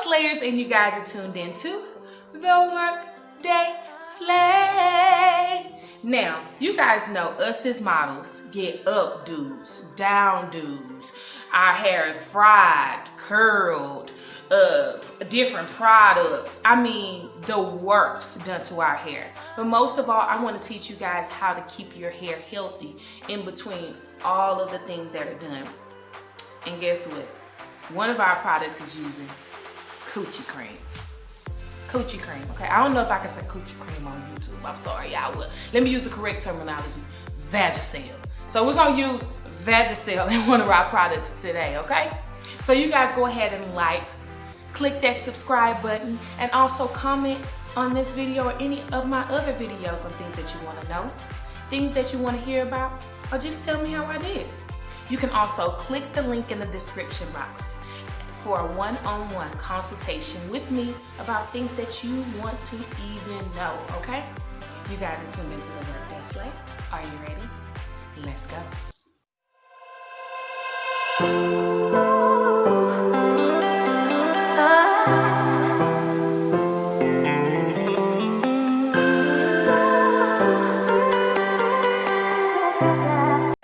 Slayers, and you guys are tuned into the Workday Slay. Now, you guys know us as models get updos, downdos. Our hair is fried, curled, different products. I mean, the works done to our hair. But most of all, I want to teach you guys how to keep your hair healthy in between all of the things that are done. And guess what? One of our products is using coochie cream. Coochie cream, okay? I don't know if I can say coochie cream on YouTube. I'm sorry, y'all will. Let me use the correct terminology. Vagisil. So we're gonna use Vagisil in one of our products today, okay? So you guys go ahead and click that subscribe button, and also comment on this video or any of my other videos on things that you wanna know, things that you wanna hear about, or just tell me how I did. You can also click the link in the description box for a one-on-one consultation with me about things that you want to even know, okay? You guys are tuned into the Workday Slay. Are you ready? Let's go.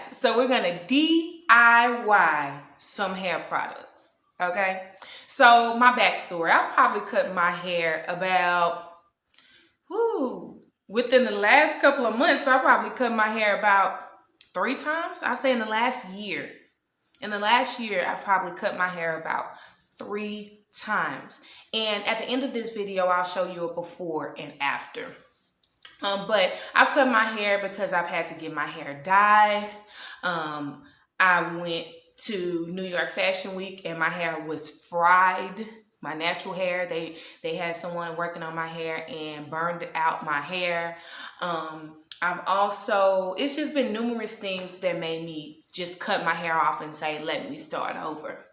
So we're gonna DIY some hair products, okay? So my backstory, I've probably cut my hair about, within the last couple of months, I probably cut my hair about 3 times. I say in the last year. In the last year, I've probably cut my hair about 3 times. And at the end of this video, I'll show you a before and after. But I've cut my hair because I've had to get my hair dyed. I went to New York Fashion Week and my hair was fried. My natural hair, they had someone working on my hair and burned out my hair. It's just been numerous things that made me just cut my hair off and say, let me start over.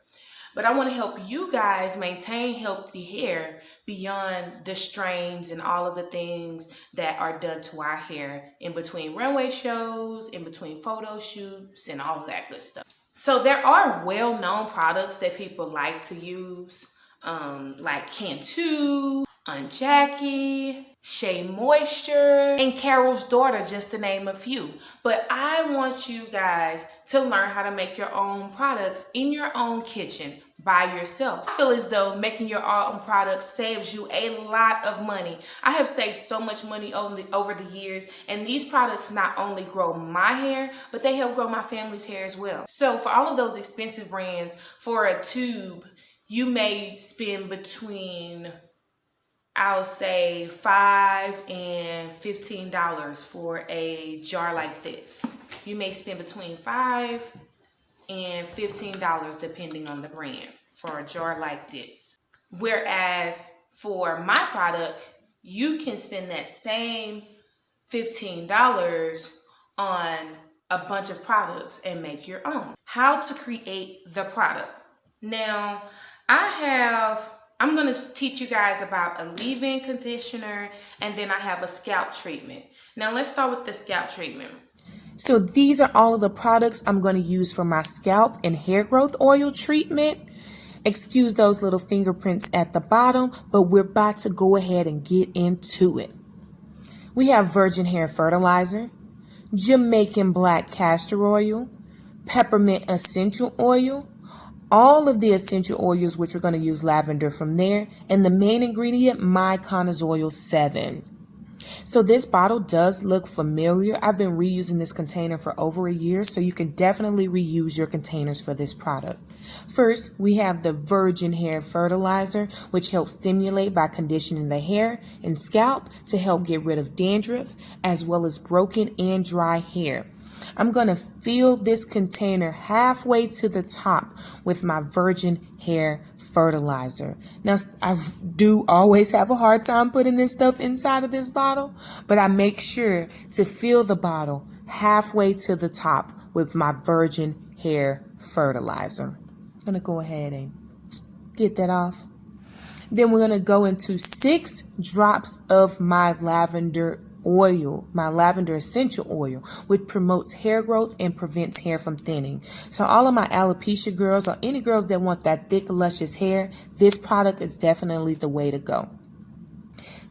But I want to help you guys maintain healthy hair beyond the strains and all of the things that are done to our hair in between runway shows, in between photo shoots, and all of that good stuff. So there are well-known products that people like to use, like Cantu, Jackie, Shea Moisture, and Carol's Daughter, just to name a few. But I want you guys to learn how to make your own products in your own kitchen by yourself. I feel as though making your own products saves you a lot of money. I have saved so much money over the years, and these products not only grow my hair, but they help grow my family's hair as well. So for all of those expensive brands, for a tube, you may spend between, I'll say $5 and $15 for a jar like this. You may spend between $5 and $15 depending on the brand for a jar like this. Whereas for my product, you can spend that same $15 on a bunch of products and make your own. How to create the product. Now, I'm going to teach you guys about a leave-in conditioner, and then I have a scalp treatment. Now let's start with the scalp treatment. So these are all of the products I'm going to use for my scalp and hair growth oil treatment. Excuse those little fingerprints at the bottom, but we're about to go ahead and get into it. We have virgin hair fertilizer, Jamaican black castor oil, peppermint essential oil, all of the essential oils, which we're going to use lavender from there, and the main ingredient, Miconazole 7. So this bottle does look familiar. I've been reusing this container for over a year, so you can definitely reuse your containers for this product. First, we have the virgin hair fertilizer, which helps stimulate by conditioning the hair and scalp to help get rid of dandruff, as well as broken and dry hair. I'm going to fill this container halfway to the top with my virgin hair fertilizer. Now, I do always have a hard time putting this stuff inside of this bottle, but I make sure to fill the bottle halfway to the top with my virgin hair fertilizer. I'm going to go ahead and get that off. Then we're going to go into 6 drops of my lavender oil, my lavender essential oil, which promotes hair growth and prevents hair from thinning. So all of my alopecia girls or any girls that want that thick, luscious hair, this product is definitely the way to go.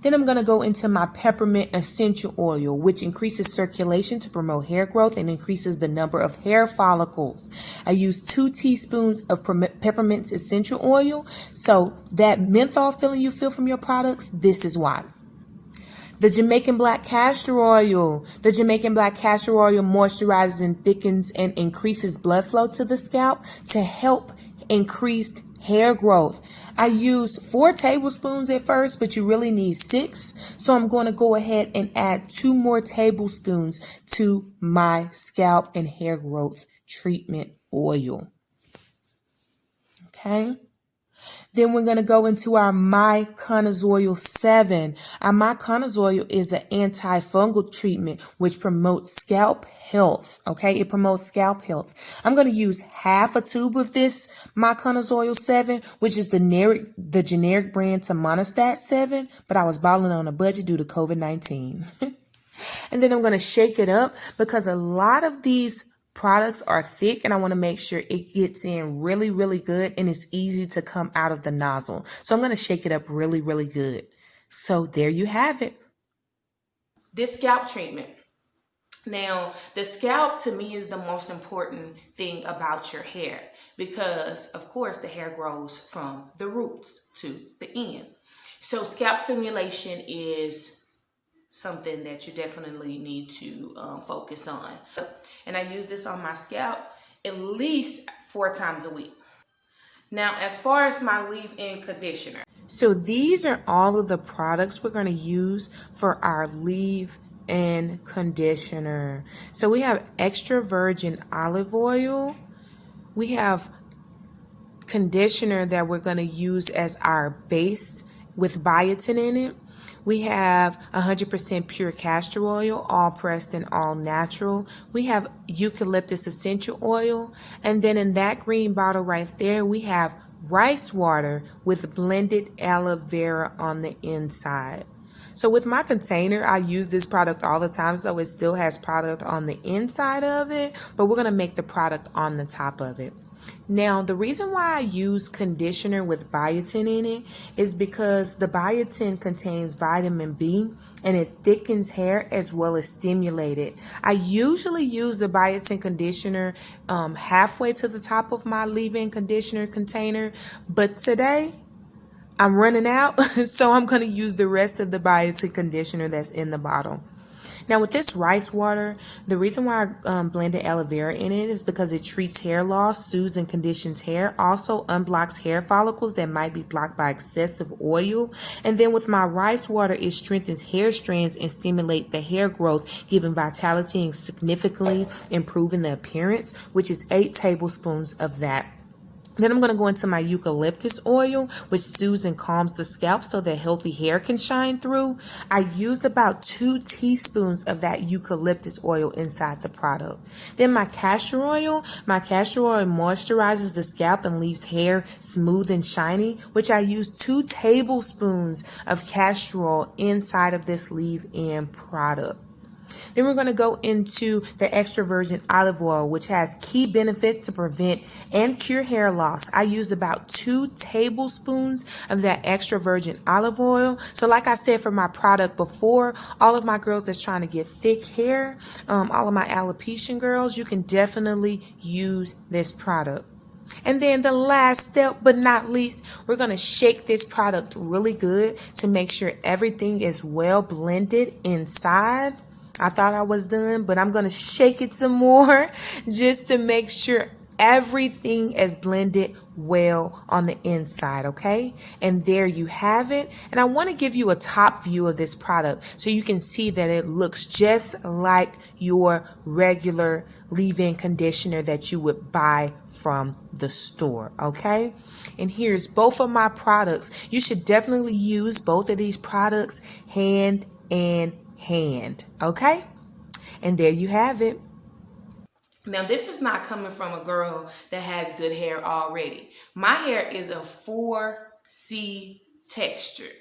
Then I'm going to go into my peppermint essential oil, which increases circulation to promote hair growth and increases the number of hair follicles. I use 2 teaspoons of peppermint essential oil. So that menthol feeling you feel from your products, this is why. The Jamaican black castor oil. The Jamaican black castor oil moisturizes and thickens and increases blood flow to the scalp to help increase hair growth. I used 4 tablespoons at first, but you really need 6. So I'm going to go ahead and add 2 more tablespoons to my scalp and hair growth treatment oil. Okay. Then we're going to go into our Miconazole 7. Our Miconazole is an antifungal treatment which promotes scalp health. Okay, it promotes scalp health. I'm going to use half a tube of this Miconazole 7, which is the generic brand to Monistat 7, but I was balling on a budget due to COVID-19. And then I'm going to shake it up because a lot of these products are thick and I want to make sure it gets in really, really good and it's easy to come out of the nozzle. So I'm going to shake it up really, really good. So there you have it. This scalp treatment. Now, the scalp to me is the most important thing about your hair because, of course, the hair grows from the roots to the end. So scalp stimulation is something that you definitely need to focus on. And I use this on my scalp at least 4 times a week. Now, as far as my leave-in conditioner. So these are all of the products we're going to use for our leave-in conditioner. So we have extra virgin olive oil. We have conditioner that we're going to use as our base with biotin in it. We have 100% pure castor oil, all pressed and all natural. We have eucalyptus essential oil. And then in that green bottle right there, we have rice water with blended aloe vera on the inside. So with my container, I use this product all the time, so it still has product on the inside of it, but we're going to make the product on the top of it. Now, the reason why I use conditioner with biotin in it is because the biotin contains vitamin B and it thickens hair as well as stimulate it. I usually use the biotin conditioner halfway to the top of my leave-in conditioner container, but today I'm running out, so I'm going to use the rest of the biotin conditioner that's in the bottle. Now with this rice water, the reason why I blended aloe vera in it is because it treats hair loss, soothes and conditions hair, also unblocks hair follicles that might be blocked by excessive oil. And then with my rice water, it strengthens hair strands and stimulates the hair growth, giving vitality and significantly improving the appearance, which is 8 tablespoons of that. Then I'm going to go into my eucalyptus oil, which soothes and calms the scalp so that healthy hair can shine through. I used about 2 teaspoons of that eucalyptus oil inside the product. Then my castor oil moisturizes the scalp and leaves hair smooth and shiny, which I use 2 tablespoons of castor oil inside of this leave-in product. Then we're going to go into the extra virgin olive oil, which has key benefits to prevent and cure hair loss. I use about 2 tablespoons of that extra virgin olive oil. So like I said for my product before, all of my girls that's trying to get thick hair, all of my alopecia girls, you can definitely use this product. And then the last step, but not least, we're going to shake this product really good to make sure everything is well blended inside. I thought I was done, but I'm going to shake it some more just to make sure everything is blended well on the inside, okay? And there you have it. And I want to give you a top view of this product so you can see that it looks just like your regular leave-in conditioner that you would buy from the store, okay? And here's both of my products. You should definitely use both of these products hand in hand, okay? And there you have it. Now, this is not coming from a girl that has good hair already. My hair is a 4C texture.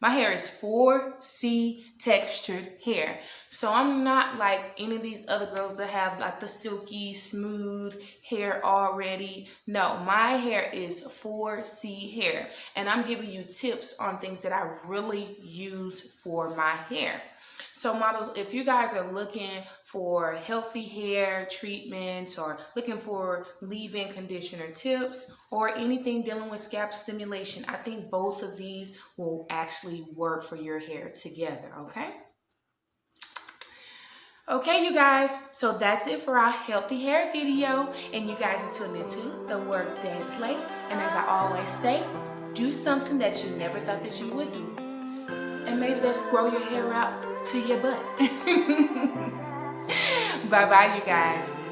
My hair is 4C textured hair. So I'm not like any of these other girls that have like the silky, smooth hair already. No, my hair is 4C hair. And I'm giving you tips on things that I really use for my hair. So models, if you guys are looking for healthy hair treatments or looking for leave-in conditioner tips or anything dealing with scalp stimulation, I think both of these will actually work for your hair together, okay? Okay, you guys, so that's it for our healthy hair video. And you guys are tuned into the Workday Slate. And as I always say, do something that you never thought that you would do. And maybe that's grow your hair out to your butt. Bye-bye, you guys.